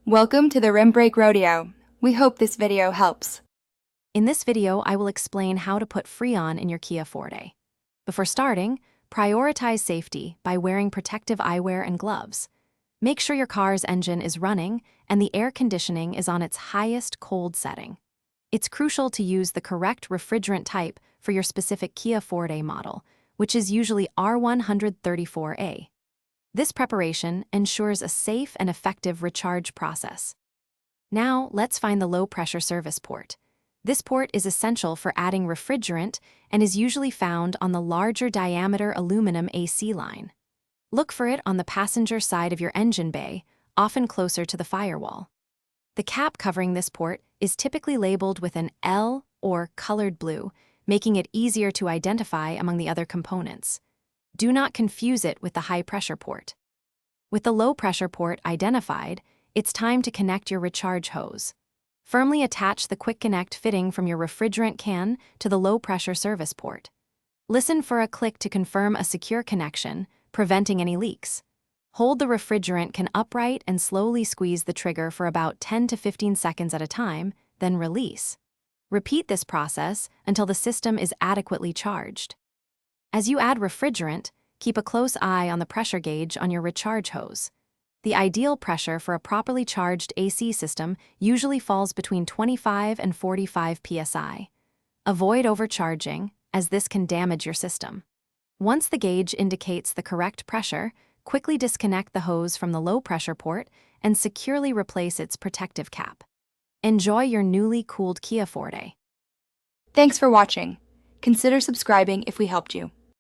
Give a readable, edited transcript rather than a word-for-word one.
Welcome to the Rim Brake Rodeo. We hope this video helps. In this video, I will explain how to put Freon in your Kia Forte. Before starting, prioritize safety by wearing protective eyewear and gloves. Make sure your car's engine is running and the air conditioning is on its highest cold setting. It's crucial to use the correct refrigerant type for your specific Kia Forte model, which is usually R134A. This preparation ensures a safe and effective recharge process. Now, let's find the low-pressure service port. This port is essential for adding refrigerant and is usually found on the larger diameter aluminum AC line. Look for it on the passenger side of your engine bay, often closer to the firewall. The cap covering this port is typically labeled with an L or colored blue, making it easier to identify among the other components. Do not confuse it with the high-pressure port. With the low-pressure port identified, it's time to connect your recharge hose. Firmly attach the quick connect fitting from your refrigerant can to the low-pressure service port. Listen for a click to confirm a secure connection, preventing any leaks. Hold the refrigerant can upright and slowly squeeze the trigger for about 10 to 15 seconds at a time, then release. Repeat this process until the system is adequately charged. As you add refrigerant, keep a close eye on the pressure gauge on your recharge hose. The ideal pressure for a properly charged AC system usually falls between 25 and 45 psi. Avoid overcharging, as this can damage your system. Once the gauge indicates the correct pressure, quickly disconnect the hose from the low-pressure port and securely replace its protective cap. Enjoy your newly cooled Kia Forte. Thanks for watching. Consider subscribing if we helped you.